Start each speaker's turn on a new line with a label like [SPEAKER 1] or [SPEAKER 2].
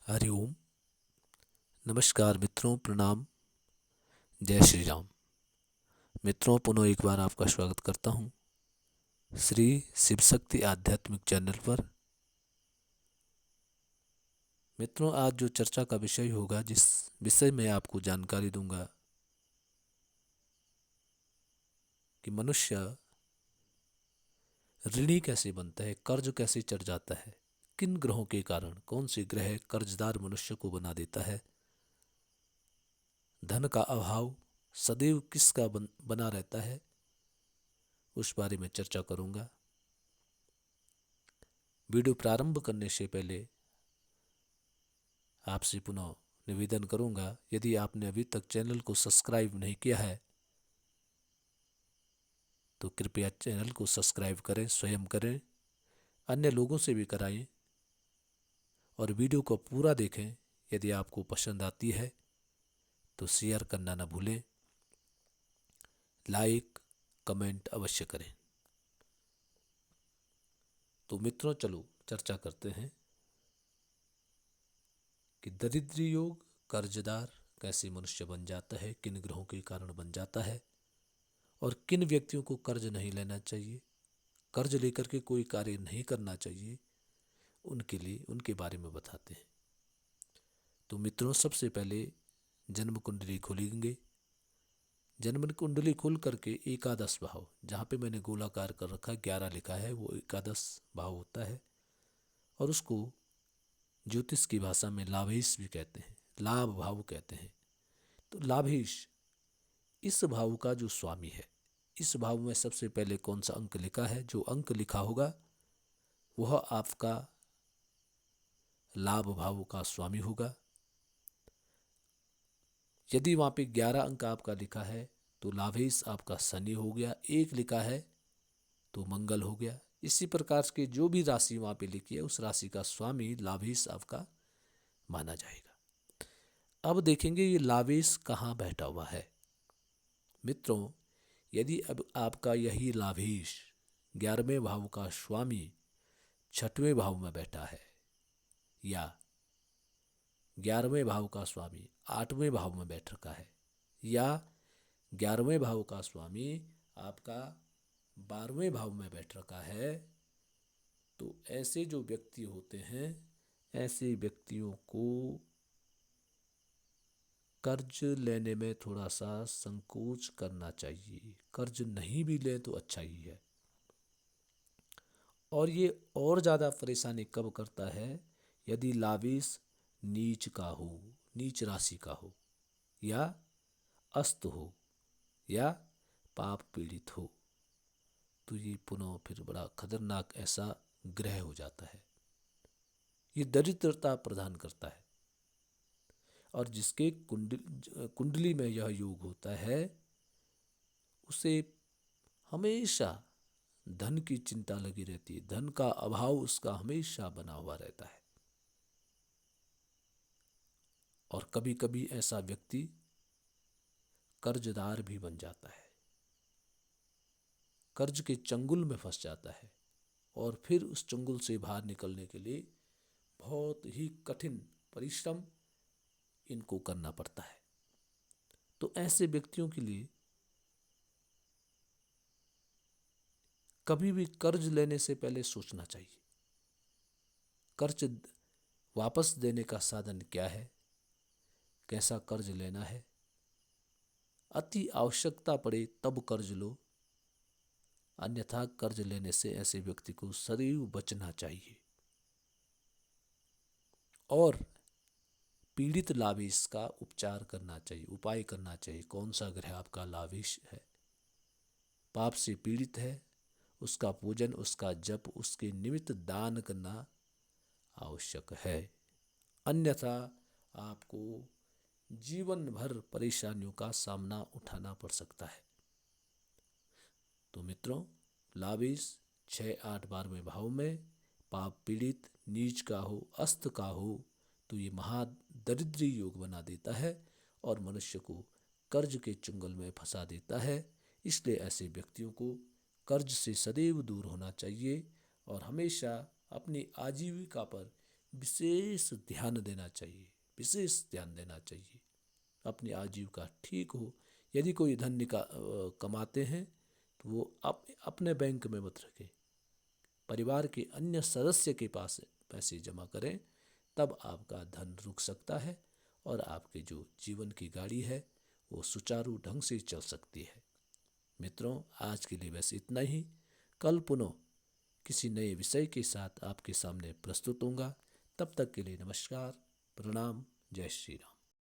[SPEAKER 1] हरिओम। नमस्कार मित्रों, प्रणाम। जय श्री राम। मित्रों, पुनः एक बार आपका स्वागत करता हूँ श्री शिव शक्ति आध्यात्मिक चैनल पर। मित्रों, आज जो चर्चा का विषय होगा, जिस विषय में आपको जानकारी दूंगा कि मनुष्य ऋणी कैसे बनता है, कर्ज कैसे चढ़ जाता है, किन ग्रहों के कारण, कौन से ग्रह कर्जदार मनुष्य को बना देता है, धन का अभाव सदैव किसका बना रहता है, उस बारे में चर्चा करूंगा। वीडियो प्रारंभ करने से पहले आपसे पुनः निवेदन करूंगा, यदि आपने अभी तक चैनल को सब्सक्राइब नहीं किया है तो कृपया चैनल को सब्सक्राइब करें, स्वयं करें, अन्य लोगों से भी कराएं और वीडियो को पूरा देखें। यदि आपको पसंद आती है तो शेयर करना न भूलें, लाइक कमेंट अवश्य करें। तो मित्रों, चलो चर्चा करते हैं कि दरिद्र योग, कर्जदार कैसे मनुष्य बन जाता है, किन ग्रहों के कारण बन जाता है और किन व्यक्तियों को कर्ज नहीं लेना चाहिए, कर्ज लेकर के कोई कार्य नहीं करना चाहिए, उनके लिए उनके बारे में बताते हैं। तो मित्रों, सबसे पहले जन्म कुंडली खोलेंगे। जन्म कुंडली खोल करके एकादश भाव, जहाँ पे मैंने गोलाकार कर रखा है 11 लिखा है, वो एकादश भाव होता है और उसको ज्योतिष की भाषा में लाभेश भी कहते हैं, लाभ भाव कहते हैं। तो लाभेश इस भाव का जो स्वामी है, इस भाव में सबसे पहले कौन सा अंक लिखा है, जो अंक लिखा होगा वह आपका लाभ भाव का स्वामी होगा। यदि वहाँ पे 11 अंक आपका लिखा है तो लाभेश आपका शनि हो गया, 1 लिखा है तो मंगल हो गया। इसी प्रकार के जो भी राशि वहाँ पे लिखी है उस राशि का स्वामी लाभेश आपका माना जाएगा। अब देखेंगे ये लाभेश कहाँ बैठा हुआ है। मित्रों, यदि अब आपका यही लाभेश 11वें भाव का स्वामी 6वें भाव में बैठा है या 11वें भाव का स्वामी 8वें भाव में बैठ रखा है या 11वें भाव का स्वामी आपका 12वें भाव में बैठ रखा है, तो ऐसे जो व्यक्ति होते हैं, ऐसे व्यक्तियों को कर्ज लेने में थोड़ा सा संकोच करना चाहिए। कर्ज नहीं भी ले तो अच्छा ही है। और ये और ज़्यादा परेशानी कब करता है, यदि लाभेश नीच का हो, नीच राशि का हो या अस्त हो या पाप पीड़ित हो, तो ये पुनः फिर बड़ा खतरनाक ऐसा ग्रह हो जाता है। ये दरिद्रता प्रदान करता है और जिसके कुंडली में यह योग होता है उसे हमेशा धन की चिंता लगी रहती है, धन का अभाव उसका हमेशा बना हुआ रहता है। और कभी कभी ऐसा व्यक्ति कर्जदार भी बन जाता है, कर्ज के चंगुल में फंस जाता है और फिर उस चंगुल से बाहर निकलने के लिए बहुत ही कठिन परिश्रम इनको करना पड़ता है। तो ऐसे व्यक्तियों के लिए कभी भी कर्ज लेने से पहले सोचना चाहिए, कर्ज वापस देने का साधन क्या है, कैसा कर्ज लेना है। अति आवश्यकता पड़े तब कर्ज लो, अन्यथा कर्ज लेने से ऐसे व्यक्ति को सदैव बचना चाहिए। और पीड़ित लाभेश का उपचार करना चाहिए, उपाय करना चाहिए। कौन सा ग्रह आपका लाभेश है, पाप से पीड़ित है, उसका पूजन, उसका जप, उसके निमित्त दान करना आवश्यक है। अन्यथा आपको जीवन भर परेशानियों का सामना उठाना पड़ सकता है। तो मित्रों, लाभेश 6, 8, 12वें भाव में पाप पीड़ित नीच का हो, अस्त का हो, तो ये महादरिद्री योग बना देता है और मनुष्य को कर्ज के चुंगल में फंसा देता है। इसलिए ऐसे व्यक्तियों को कर्ज से सदैव दूर होना चाहिए और हमेशा अपनी आजीविका पर विशेष ध्यान देना चाहिए, विशेष ध्यान देना चाहिए। अपनी आजीविका ठीक हो। यदि कोई धन कमाते हैं तो वो अपने बैंक में मत रखें, परिवार के अन्य सदस्य के पास पैसे जमा करें, तब आपका धन रुक सकता है और आपके जो जीवन की गाड़ी है वो सुचारू ढंग से चल सकती है। मित्रों, आज के लिए बस इतना ही। कल पुनः किसी नए विषय के साथ आपके सामने प्रस्तुत होऊंगा। तब तक के लिए नमस्कार, प्रणाम, जय श्री राम।